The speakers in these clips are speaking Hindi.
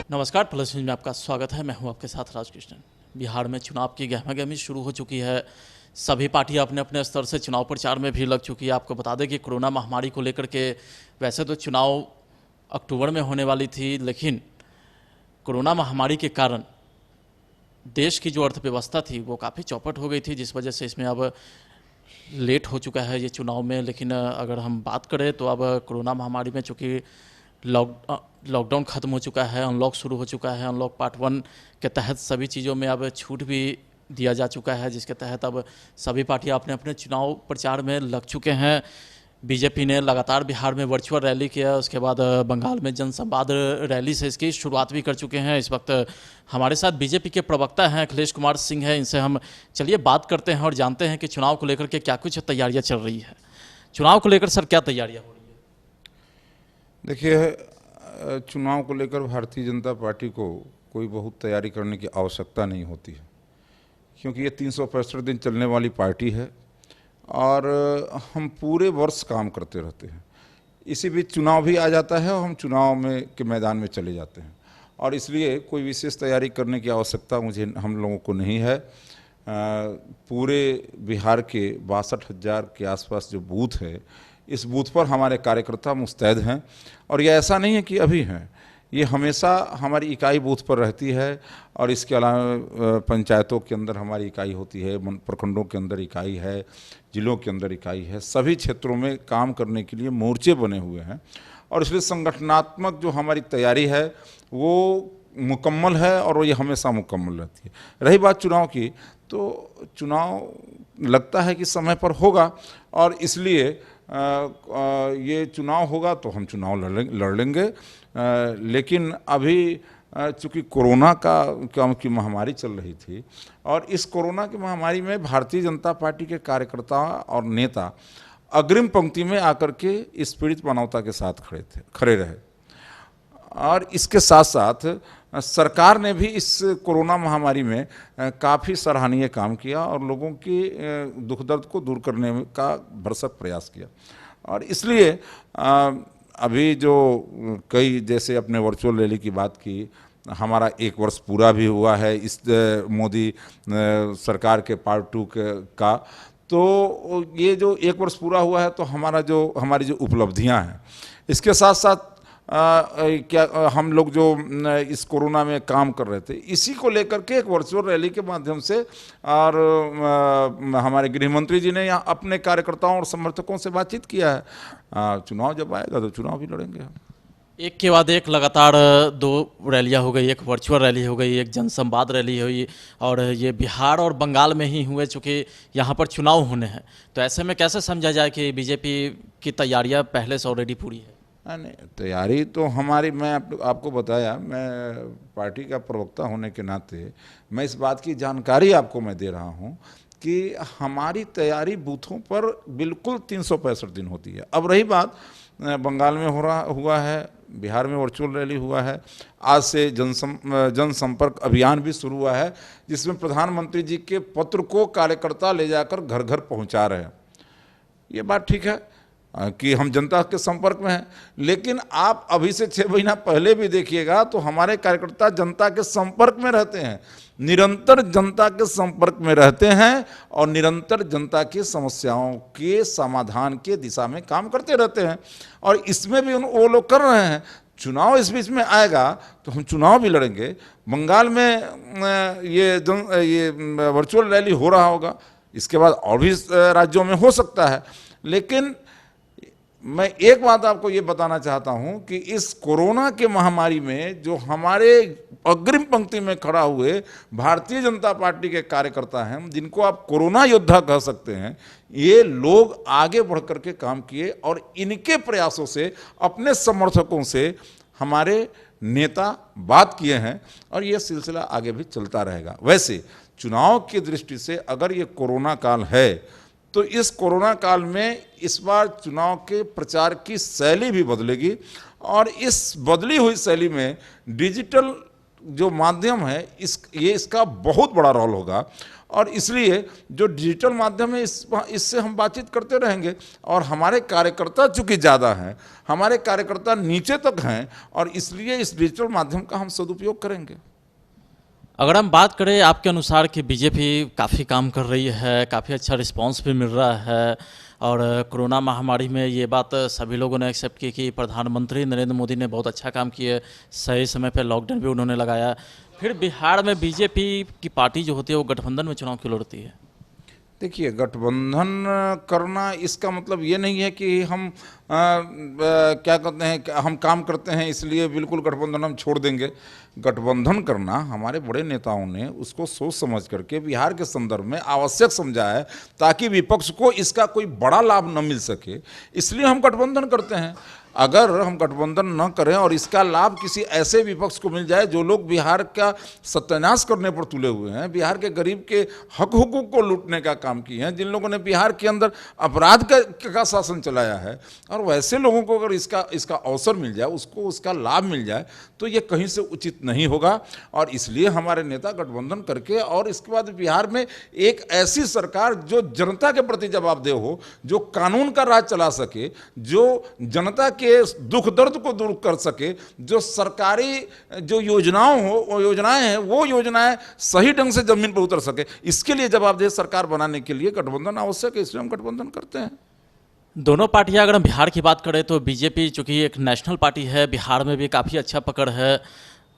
नमस्कार, प्लस न्यूज में आपका स्वागत है। मैं हूं आपके साथ राजकृष्णन। बिहार में चुनाव की गहमागहमी शुरू हो चुकी है। सभी पार्टियां अपने अपने स्तर से चुनाव प्रचार में भी लग चुकी है। आपको बता दें कि कोरोना महामारी को लेकर के वैसे तो चुनाव अक्टूबर में होने वाली थी, लेकिन कोरोना महामारी के कारण देश की जो अर्थव्यवस्था थी वो काफ़ी चौपट हो गई थी, जिस वजह से इसमें अब लेट हो चुका है ये चुनाव में। लेकिन अगर हम बात करें तो अब कोरोना महामारी में चूँकि लॉकडाउन ख़त्म हो चुका है, अनलॉक शुरू हो चुका है। अनलॉक पार्ट 1 के तहत सभी चीज़ों में अब छूट भी दिया जा चुका है, जिसके तहत अब सभी पार्टियां अपने अपने चुनाव प्रचार में लग चुके हैं। बीजेपी ने लगातार बिहार में वर्चुअल रैली किया, उसके बाद बंगाल में जनसंवाद रैली से इसकी शुरुआत भी कर चुके हैं। इस वक्त हमारे साथ बीजेपी के प्रवक्ता हैं अखिलेश कुमार सिंह हैं। इनसे हम चलिए बात करते हैं और जानते हैं कि चुनाव को लेकर के क्या कुछ तैयारियाँ चल रही है। चुनाव को लेकर सर क्या तैयारियाँ हो रही है? देखिए, चुनाव को लेकर भारतीय जनता पार्टी को कोई बहुत तैयारी करने की आवश्यकता नहीं होती है, क्योंकि ये 365 दिन चलने वाली पार्टी है और हम पूरे वर्ष काम करते रहते हैं। इसी बीच चुनाव भी आ जाता है और हम चुनाव में के मैदान में चले जाते हैं, और इसलिए कोई विशेष तैयारी करने की आवश्यकता हम लोगों को नहीं है। पूरे बिहार के 62,000 के आसपास जो बूथ है, इस बूथ पर हमारे कार्यकर्ता मुस्तैद हैं, और ये ऐसा नहीं है कि अभी हैं, ये हमेशा हमारी इकाई बूथ पर रहती है। और इसके अलावा पंचायतों के अंदर हमारी इकाई होती है, प्रखंडों के अंदर इकाई है, जिलों के अंदर इकाई है। सभी क्षेत्रों में काम करने के लिए मोर्चे बने हुए हैं, और इसलिए संगठनात्मक जो हमारी तैयारी है वो मुकम्मल है, और ये हमेशा मुकम्मल रहती है। रही बात चुनाव की, तो चुनाव लगता है कि समय पर होगा, और इसलिए ये चुनाव होगा तो हम चुनाव लड़ लेंगे। लेकिन अभी चूँकि कोरोना की महामारी चल रही थी, और इस कोरोना की महामारी में भारतीय जनता पार्टी के कार्यकर्ता और नेता अग्रिम पंक्ति में आकर के इस पीड़ित मानवता के साथ खड़े रहे। और इसके साथ साथ सरकार ने भी इस कोरोना महामारी में काफ़ी सराहनीय काम किया और लोगों की दुख दर्द को दूर करने का भरसक प्रयास किया। और इसलिए अभी जो कई, जैसे अपने वर्चुअल रैली की बात की, हमारा 1 वर्ष पूरा भी हुआ है इस मोदी सरकार के पार्ट 2 का। तो ये जो 1 वर्ष पूरा हुआ है, तो हमारी जो उपलब्धियां हैं, इसके साथ साथ क्या हम लोग जो इस कोरोना में काम कर रहे थे, इसी को लेकर के एक वर्चुअल रैली के माध्यम से, और हमारे गृह मंत्री जी ने यहाँ अपने कार्यकर्ताओं और समर्थकों से बातचीत किया है। चुनाव जब आएगा तो चुनाव भी लड़ेंगे हम। एक के बाद एक लगातार 2 रैलियां हो गई, एक वर्चुअल रैली हो गई, एक जनसंवाद रैली हुई, और ये बिहार और बंगाल में ही हुए, चूँकि यहाँ पर चुनाव होने हैं। तो ऐसे में कैसे समझा जाए कि बीजेपी की तैयारियां पहले से ऑलरेडी पूरी है? नहीं, तैयारी तो हमारी, मैं आपको बताया, मैं पार्टी का प्रवक्ता होने के नाते मैं इस बात की जानकारी आपको मैं दे रहा हूँ कि हमारी तैयारी बूथों पर बिल्कुल 365 दिन होती है। अब रही बात, बंगाल में हुआ है, बिहार में वर्चुअल रैली हुआ है, आज से जनसंपर्क अभियान भी शुरू हुआ है, जिसमें प्रधानमंत्री जी के पत्र को कार्यकर्ता ले जाकर घर घर पहुँचा रहे हैं। ये बात ठीक है कि हम जनता के संपर्क में हैं, लेकिन आप अभी से 6 महीना पहले भी देखिएगा तो हमारे कार्यकर्ता जनता के संपर्क में रहते हैं, निरंतर जनता के संपर्क में रहते हैं, और निरंतर जनता की समस्याओं के समाधान के दिशा में काम करते रहते हैं। और इसमें भी वो लोग कर रहे हैं। चुनाव इस बीच में आएगा तो हम चुनाव भी लड़ेंगे। बंगाल में ये वर्चुअल रैली हो रहा होगा, इसके बाद और भी राज्यों में हो सकता है। लेकिन मैं एक बात आपको ये बताना चाहता हूं कि इस कोरोना के महामारी में जो हमारे अग्रिम पंक्ति में खड़ा हुए भारतीय जनता पार्टी के कार्यकर्ता हैं, जिनको आप कोरोना योद्धा कह सकते हैं, ये लोग आगे बढ़ करके काम किए, और इनके प्रयासों से, अपने समर्थकों से हमारे नेता बात किए हैं, और ये सिलसिला आगे भी चलता रहेगा। वैसे चुनाव की दृष्टि से अगर ये कोरोना काल है, तो इस कोरोना काल में इस बार चुनाव के प्रचार की शैली भी बदलेगी, और इस बदली हुई शैली में डिजिटल जो माध्यम है इसका बहुत बड़ा रोल होगा। और इसलिए जो डिजिटल माध्यम है इससे हम बातचीत करते रहेंगे। और हमारे कार्यकर्ता चूँकि ज़्यादा हैं, हमारे कार्यकर्ता नीचे तक हैं, और इसलिए इस डिजिटल माध्यम का हम सदुपयोग करेंगे। अगर हम बात करें आपके अनुसार कि बीजेपी काफ़ी काम कर रही है, काफ़ी अच्छा रिस्पांस भी मिल रहा है, और कोरोना महामारी में ये बात सभी लोगों ने एक्सेप्ट की कि प्रधानमंत्री नरेंद्र मोदी ने बहुत अच्छा काम किया, सही समय पर लॉकडाउन भी उन्होंने लगाया, फिर बिहार में बीजेपी की पार्टी जो होती है वो गठबंधन में चुनाव क्यों लड़ती है? देखिए, गठबंधन करना इसका मतलब ये नहीं है कि हम क्या कहते हैं कि हम काम करते हैं इसलिए बिल्कुल गठबंधन हम छोड़ देंगे। गठबंधन करना हमारे बड़े नेताओं ने उसको सोच समझ करके बिहार के संदर्भ में आवश्यक समझा है, ताकि विपक्ष को इसका कोई बड़ा लाभ न मिल सके, इसलिए हम गठबंधन करते हैं। अगर हम गठबंधन न करें और इसका लाभ किसी ऐसे विपक्ष को मिल जाए जो लोग बिहार का सत्यानाश करने पर तुले हुए हैं, बिहार के गरीब के हक हुकूक को लूटने का काम किए हैं, जिन लोगों ने बिहार के अंदर अपराध का शासन चलाया है, और वैसे लोगों को अगर इसका अवसर मिल जाए, उसको उसका लाभ मिल जाए, तो ये कहीं से उचित नहीं होगा। और इसलिए हमारे नेता गठबंधन करके और इसके बाद बिहार में एक ऐसी सरकार जो जनता के प्रति जवाबदेह हो, जो कानून का राज चला सके, जो जनता के दुख दर्द को दूर कर सके, जो सरकारी जो योजनाएं हैं वो योजनाएं सही ढंग से जमीन पर उतर सके, इसके लिए जवाबदेह सरकार बनाने के लिए गठबंधन आवश्यक है, इसलिए हम गठबंधन करते हैं। दोनों पार्टियां, अगर हम बिहार की बात करें तो बीजेपी चूंकि एक नेशनल पार्टी है, बिहार में भी काफ़ी अच्छा पकड़ है।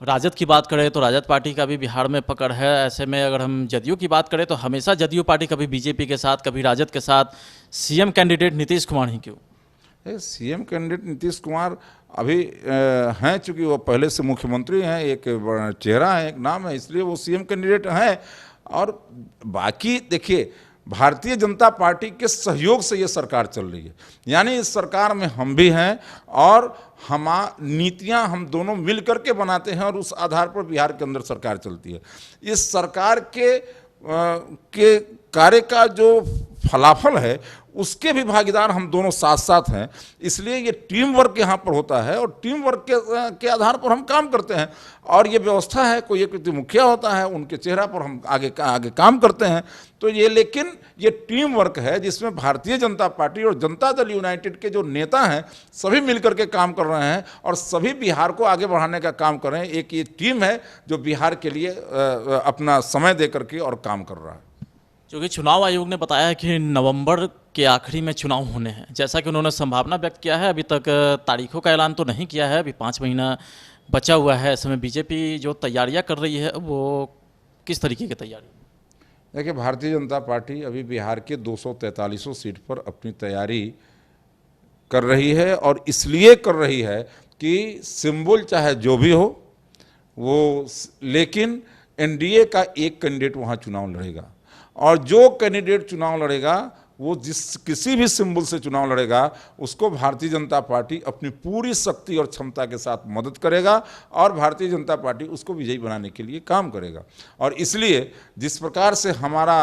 राजद की बात करें तो राजद पार्टी का भी बिहार में पकड़ है। ऐसे में अगर हम जदयू की बात करें तो हमेशा जदयू पार्टी कभी बीजेपी के साथ, कभी राजद के साथ। सीएम कैंडिडेट नीतीश कुमार ही क्यों? सीएम कैंडिडेट नीतीश कुमार अभी हैं, चूँकि वो पहले से मुख्यमंत्री हैं, एक चेहरा है, एक नाम है, इसलिए वो सीएम कैंडिडेट हैं। और बाकी देखिए, भारतीय जनता पार्टी के सहयोग से ये सरकार चल रही है, यानी इस सरकार में हम भी हैं और नीतियां हम दोनों मिल करके बनाते हैं, और उस आधार पर बिहार के अंदर सरकार चलती है। इस सरकार के कार्य का जो फलाफल है उसके भी भागीदार हम दोनों साथ साथ हैं, इसलिए ये टीम वर्क यहाँ पर होता है, और टीम वर्क के आधार पर हम काम करते हैं। और ये व्यवस्था है, कोई एक मुखिया होता है, उनके चेहरा पर हम आगे काम करते हैं। तो लेकिन ये टीम वर्क है जिसमें भारतीय जनता पार्टी और जनता दल यूनाइटेड के जो नेता हैं सभी मिलकर के काम कर रहे हैं, और सभी बिहार को आगे बढ़ाने का काम कर रहे हैं। एक ये टीम है जो बिहार के लिए अपना समय दे करके और काम कर रहा है। क्योंकि चुनाव आयोग ने बताया है कि नवंबर के आखिरी में चुनाव होने हैं, जैसा कि उन्होंने संभावना व्यक्त किया है। अभी तक तारीखों का ऐलान तो नहीं किया है, अभी 5 महीना बचा हुआ है। ऐसे में बीजेपी जो तैयारियां कर रही है वो किस तरीके की तैयारी? देखिए, भारतीय जनता पार्टी अभी बिहार के 243 सीट पर अपनी तैयारी कर रही है, और इसलिए कर रही है कि सिंबल चाहे जो भी हो वो, लेकिन एनडीए का एक कैंडिडेट वहाँ चुनाव लड़ेगा, और जो कैंडिडेट चुनाव लड़ेगा वो किसी भी सिंबल से चुनाव लड़ेगा, उसको भारतीय जनता पार्टी अपनी पूरी शक्ति और क्षमता के साथ मदद करेगा, और भारतीय जनता पार्टी उसको विजयी बनाने के लिए काम करेगा। और इसलिए जिस प्रकार से हमारा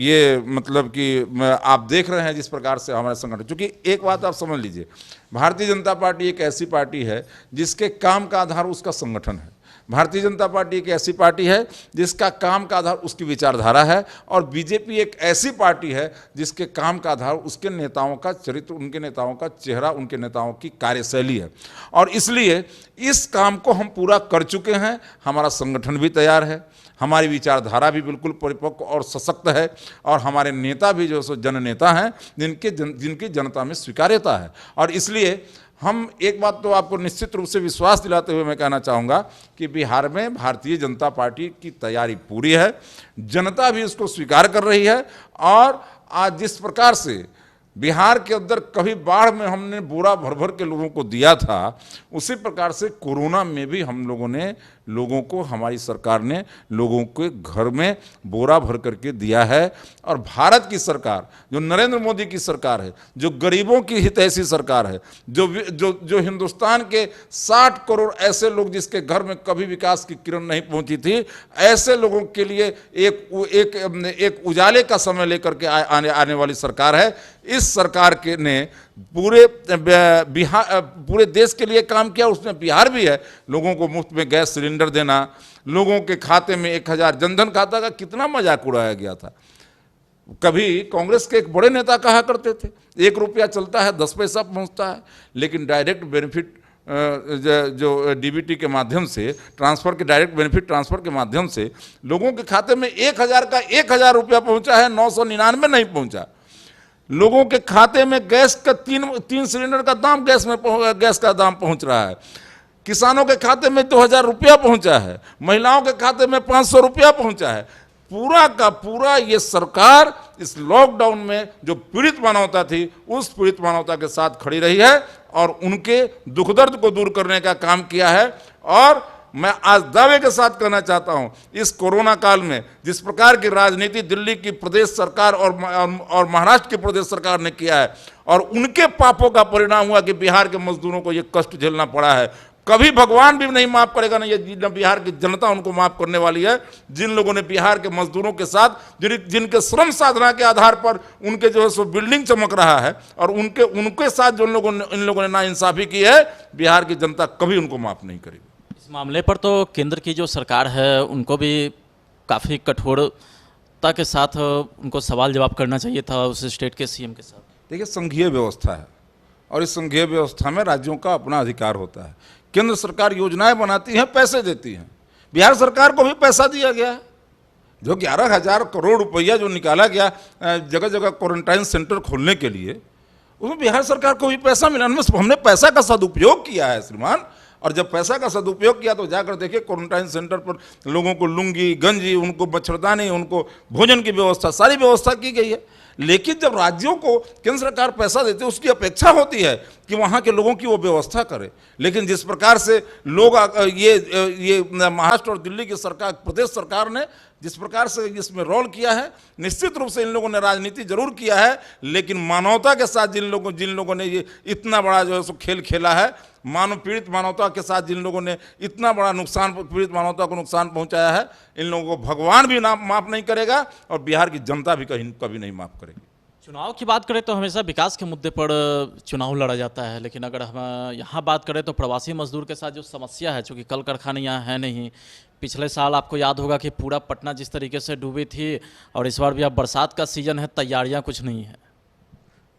ये मतलब कि आप देख रहे हैं, जिस प्रकार से हमारा संगठन, क्योंकि एक बात आप समझ लीजिए, भारतीय जनता पार्टी एक ऐसी पार्टी है जिसके काम का आधार उसका संगठन है। भारतीय जनता पार्टी एक ऐसी पार्टी है जिसका काम का आधार उसकी विचारधारा है, और बीजेपी एक ऐसी पार्टी है जिसके काम का आधार उसके नेताओं का चरित्र, उनके नेताओं का चेहरा, उनके नेताओं की कार्यशैली है। और इसलिए इस काम को हम पूरा कर चुके हैं। हमारा संगठन भी तैयार है, हमारी विचारधारा भी बिल्कुल परिपक्व और सशक्त है, और हमारे नेता भी जो सो जननेता हैं जिनकी जनता में स्वीकार्यता है। और इसलिए हम एक बात तो आपको निश्चित रूप से विश्वास दिलाते हुए मैं कहना चाहूँगा कि बिहार में भारतीय जनता पार्टी की तैयारी पूरी है, जनता भी उसको स्वीकार कर रही है। और आज जिस प्रकार से बिहार के अंदर कभी बाढ़ में हमने बोरा भर भर के लोगों को दिया था, उसी प्रकार से कोरोना में भी हम लोगों ने लोगों को, हमारी सरकार ने लोगों के घर में बोरा भर करके दिया है। और भारत की सरकार, जो नरेंद्र मोदी की सरकार है, जो गरीबों की हितैषी सरकार है, जो हिंदुस्तान के 60 करोड़ ऐसे लोग जिसके घर में कभी विकास की किरण नहीं पहुंची थी, ऐसे लोगों के लिए एक उजाले का समय लेकर के आने वाली सरकार है। इस सरकार के ने पूरे बिहार, पूरे देश के लिए काम किया, उसमें बिहार भी है। लोगों को मुफ्त में गैस सिलेंडर देना, लोगों के खाते में 1000 जनधन खाता का कितना मजाक उड़ाया गया था। कभी कांग्रेस के एक बड़े नेता कहा करते थे 1 रुपया चलता है 10 पैसा पहुंचता है, लेकिन डायरेक्ट बेनिफिट जो डीबीटी के माध्यम से ट्रांसफर के, डायरेक्ट बेनिफिट ट्रांसफर के माध्यम से लोगों के खाते में 1000 का 1000 रुपया पहुंचा है, 999 नहीं पहुंचा। लोगों के खाते में गैस का तीन सिलेंडर का दाम, गैस का दाम पहुंच रहा है। किसानों के खाते में 2000 रुपया पहुंचा है, महिलाओं के खाते में 500 रुपया पहुंचा है। पूरा का पूरा ये सरकार इस लॉकडाउन में जो पीड़ित मानवता थी, उस पीड़ित मानवता के साथ खड़ी रही है और उनके दुख दर्द को दूर करने का काम किया है। और मैं आज दावे के साथ कहना चाहता हूं, इस कोरोना काल में जिस प्रकार की राजनीति दिल्ली की प्रदेश सरकार और महाराष्ट्र की प्रदेश सरकार ने किया है, और उनके पापों का परिणाम हुआ कि बिहार के मजदूरों को ये कष्ट झेलना पड़ा है। कभी भगवान भी नहीं माफ करेगा, ना ये बिहार की जनता उनको माफ करने वाली है। जिन लोगों ने बिहार के मजदूरों के साथ, जिनके श्रम साधना के आधार पर उनके जो है सो बिल्डिंग चमक रहा है, और उनके साथ जो इन लोगों ने नाइंसाफी की है, बिहार की जनता कभी उनको माफ नहीं करेगी। इस मामले पर तो केंद्र की जो सरकार है उनको भी काफ़ी कठोरता के साथ उनको सवाल जवाब करना चाहिए था उस स्टेट के सीएम के साथ। देखिए, संघीय व्यवस्था है और इस संघीय व्यवस्था में राज्यों का अपना अधिकार होता है। केंद्र सरकार योजनाएं बनाती है, पैसे देती है। बिहार सरकार को भी पैसा दिया गया है। जो 11,000 करोड़ रुपया जो निकाला गया जगह जगह क्वारंटाइन सेंटर खोलने के लिए, उसमें बिहार सरकार को भी पैसा मिला। हमने पैसा का सदुपयोग किया है श्रीमान। और जब पैसा का सदुपयोग किया तो जाकर देखिए क्वारंटाइन सेंटर पर लोगों को लुंगी, गंजी, उनको मच्छरदानी, उनको भोजन की व्यवस्था, सारी व्यवस्था की गई है। लेकिन जब राज्यों को केंद्र सरकार पैसा देती है, उसकी अपेक्षा होती है कि वहाँ के लोगों की वो व्यवस्था करे। लेकिन जिस प्रकार से लोग ये महाराष्ट्र और दिल्ली की सरकार, प्रदेश सरकार ने जिस प्रकार से इसमें रोल किया है, निश्चित रूप से इन लोगों ने राजनीति जरूर किया है, लेकिन मानवता के साथ जिन लोगों ने ये इतना बड़ा जो है सो खेल खेला है, पीड़ित मानवता के साथ जिन लोगों ने इतना बड़ा नुकसान, पीड़ित मानवता को नुकसान पहुंचाया है, इन लोगों को भगवान भी माफ नहीं करेगा और बिहार की जनता भी कभी नहीं माफ करेगी। चुनाव की बात करें तो हमेशा विकास के मुद्दे पर चुनाव लड़ा जाता है, लेकिन अगर हम यहाँ बात करें तो प्रवासी मजदूर के साथ जो समस्या है, चूँकि कल कारखाने यहाँ है नहीं, पिछले साल आपको याद होगा कि पूरा पटना जिस तरीके से डूबी थी, और इस बार भी अब बरसात का सीजन है, तैयारियाँ कुछ नहीं है।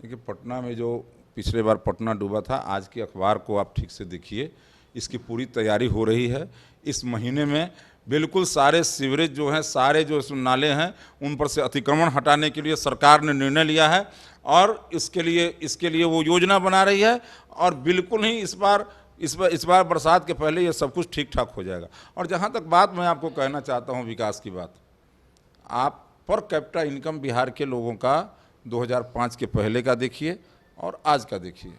देखिए, पटना में जो पिछले बार पटना डूबा था, आज के अखबार को आप ठीक से देखिए, इसकी पूरी तैयारी हो रही है। इस महीने में बिल्कुल सारे सीवरेज जो हैं, सारे जो नाले हैं, उन पर से अतिक्रमण हटाने के लिए सरकार ने निर्णय लिया है और इसके लिए वो योजना बना रही है। और बिल्कुल ही इस बार बरसात के पहले ये सब कुछ ठीक ठाक हो जाएगा। और जहाँ तक बात मैं आपको कहना चाहता हूँ विकास की बात, आप पर कैपिटा इनकम बिहार के लोगों का 2005 के पहले का देखिए और आज का देखिए।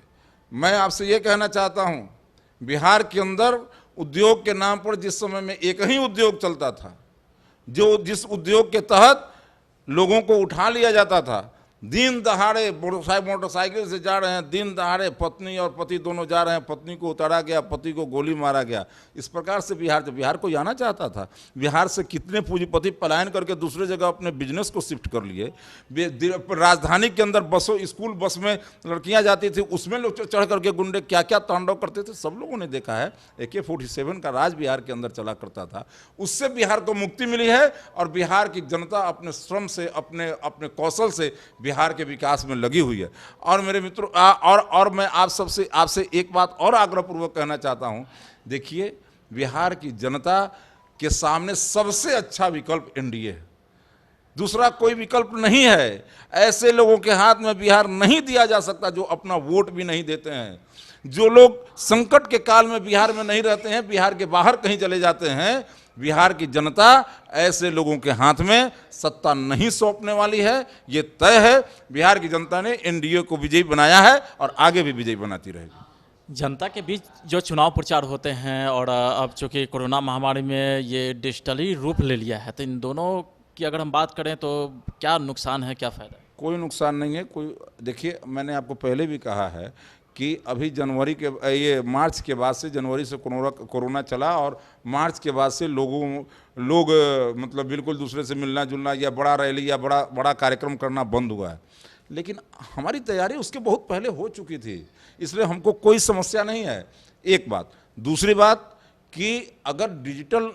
मैं आपसे ये कहना चाहता हूँ, बिहार के अंदर उद्योग के नाम पर जिस समय में एक ही उद्योग चलता था, जिस उद्योग के तहत लोगों को उठा लिया जाता था, दिन दहाड़े मोटरसाइकिल से जा रहे हैं, दिन दहाड़े पत्नी और पति दोनों जा रहे हैं, पत्नी को उतारा गया, पति को गोली मारा गया। इस प्रकार से बिहार को आना चाहता था। बिहार से कितने पूंजीपति पलायन करके दूसरे जगह अपने बिजनेस को शिफ्ट कर लिए। राजधानी के अंदर बसों, स्कूल बस में लड़कियां जाती थी, उसमें लोग चढ़ करके गुंडे क्या क्या तांडव करते थे, सब लोगों ने देखा है। AK-47 का राज बिहार के अंदर चला करता था। उससे बिहार को मुक्ति मिली है और बिहार की जनता अपने श्रम से, अपने कौशल से बिहार के विकास में लगी हुई है। और मेरे मित्रों, और मैं आपसे एक बात और आग्रहपूर्वक कहना चाहता हूं, देखिए, बिहार की जनता के सामने सबसे अच्छा विकल्प एनडीए है, दूसरा कोई विकल्प नहीं है। ऐसे लोगों के हाथ में बिहार नहीं दिया जा सकता जो अपना वोट भी नहीं देते हैं, जो लोग संकट के काल में बिहार में नहीं रहते हैं, बिहार के बाहर कहीं चले जाते हैं। बिहार की जनता ऐसे लोगों के हाथ में सत्ता नहीं सौंपने वाली है, ये तय है। बिहार की जनता ने एनडीए को विजयी बनाया है और आगे भी विजयी बनाती रहेगी। जनता के बीच जो चुनाव प्रचार होते हैं, और अब चूँकि कोरोना महामारी में ये डिजिटली रूप ले लिया है, तो इन दोनों की अगर हम बात करें तो क्या नुकसान है, क्या फ़ायदा है? कोई नुकसान नहीं है। देखिए, मैंने आपको पहले भी कहा है कि अभी ये मार्च के बाद से, जनवरी से कोरोना चला और मार्च के बाद से लोग मतलब बिल्कुल दूसरे से मिलना जुलना या बड़ा रैली या बड़ा कार्यक्रम करना बंद हुआ है। लेकिन हमारी तैयारी उसके बहुत पहले हो चुकी थी, इसलिए हमको कोई समस्या नहीं है। एक बात। दूसरी बात कि अगर डिजिटल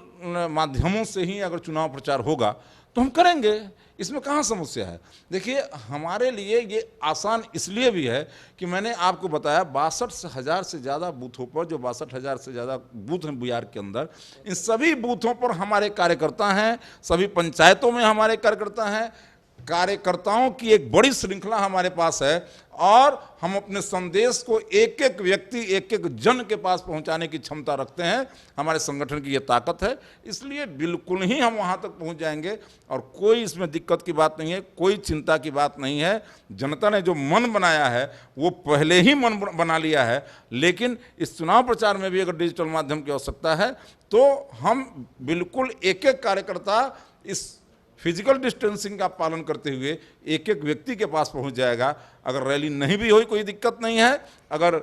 माध्यमों से ही अगर चुनाव प्रचार होगा तो हम करेंगे, इसमें कहाँ समस्या है। देखिए, हमारे लिए ये आसान इसलिए भी है कि मैंने आपको बताया 62,000 से ज़्यादा बूथों पर, जो 62,000 से ज़्यादा बूथ हैं बिहार के अंदर, इन सभी बूथों पर हमारे कार्यकर्ता हैं, सभी पंचायतों में हमारे कार्यकर्ता हैं। कार्यकर्ताओं की एक बड़ी श्रृंखला हमारे पास है और हम अपने संदेश को एक एक व्यक्ति, एक एक जन के पास पहुंचाने की क्षमता रखते हैं। हमारे संगठन की ये ताकत है, इसलिए बिल्कुल ही हम वहां तक पहुंच जाएंगे और कोई इसमें दिक्कत की बात नहीं है, कोई चिंता की बात नहीं है। जनता ने जो मन बनाया है वो पहले ही मन बना लिया है, लेकिन इस चुनाव प्रचार में भी अगर डिजिटल माध्यम की आवश्यकता है तो हम बिल्कुल एक एक कार्यकर्ता इस फिजिकल डिस्टेंसिंग का पालन करते हुए एक एक व्यक्ति के पास पहुंच जाएगा। अगर रैली नहीं भी हुई कोई दिक्कत नहीं है, अगर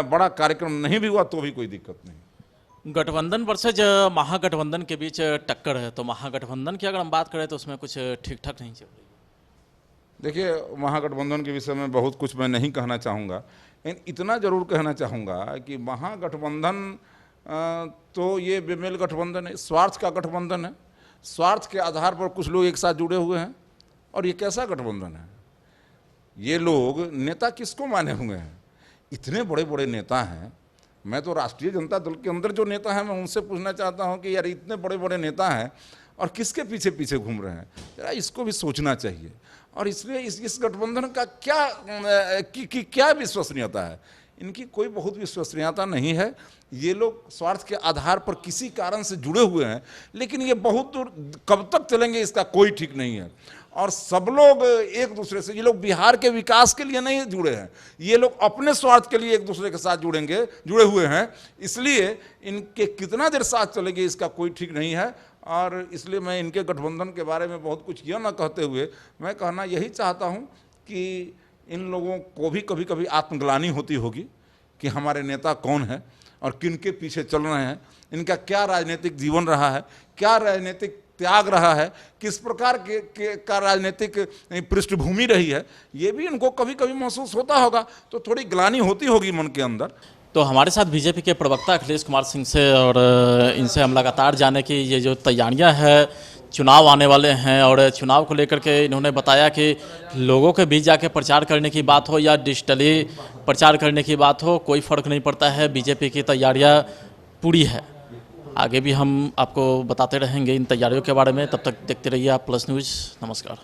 बड़ा कार्यक्रम नहीं भी हुआ तो भी कोई दिक्कत नहीं। गठबंधन वर्सेज महागठबंधन के बीच टक्कर है, तो महागठबंधन की अगर हम बात करें तो उसमें कुछ ठीक ठाक नहीं चल रही। देखिए, महागठबंधन के विषय में बहुत कुछ मैं नहीं कहना चाहूँगा, लेकिन इतना जरूर कहना चाहूँगा कि महागठबंधन तो ये बेमेल गठबंधन है, स्वार्थ का गठबंधन है। स्वार्थ के आधार पर कुछ लोग एक साथ जुड़े हुए हैं और ये कैसा गठबंधन है। ये लोग नेता किसको माने हुए हैं, इतने बड़े बड़े नेता हैं। मैं तो राष्ट्रीय जनता दल के अंदर जो नेता हैं मैं उनसे पूछना चाहता हूं कि यार इतने बड़े बड़े नेता हैं और किसके पीछे पीछे घूम रहे हैं, जरा इसको भी सोचना चाहिए। और इसलिए इस गठबंधन का क्या विश्वसनीयता है, इनकी कोई बहुत विश्वसनीयता नहीं है। ये लोग स्वार्थ के आधार पर किसी कारण से जुड़े हुए हैं, लेकिन ये बहुत दूर कब तक चलेंगे इसका कोई ठीक नहीं है। और सब लोग एक दूसरे से, ये लोग बिहार के विकास के लिए नहीं जुड़े हैं, ये लोग अपने स्वार्थ के लिए एक दूसरे के साथ जुड़े हुए हैं। इसलिए इनके कितना देर साथ चलेंगे इसका कोई ठीक नहीं है। और इसलिए मैं इनके गठबंधन के बारे में बहुत कुछ यह न कहते हुए मैं कहना यही चाहता हूँ कि इन लोगों को भी कभी कभी आत्मग्लानि होती होगी कि हमारे नेता कौन है और किन के पीछे चल रहे हैं, इनका क्या राजनीतिक जीवन रहा है, क्या राजनीतिक त्याग रहा है, किस प्रकार का राजनीतिक पृष्ठभूमि रही है, ये भी इनको कभी कभी महसूस होता होगा, तो थोड़ी ग्लानि होती होगी मन के अंदर। तो हमारे साथ बीजेपी के प्रवक्ता अखिलेश कुमार सिंह से और इनसे हम लगातार जाने की ये जो तैयारियां हैं, चुनाव आने वाले हैं और चुनाव को लेकर के इन्होंने बताया कि लोगों के बीच जाके प्रचार करने की बात हो या डिजिटली प्रचार करने की बात हो, कोई फ़र्क नहीं पड़ता है, बीजेपी की तैयारियां पूरी है। आगे भी हम आपको बताते रहेंगे इन तैयारियों के बारे में। तब तक देखते रहिए आप प्लस न्यूज़। नमस्कार।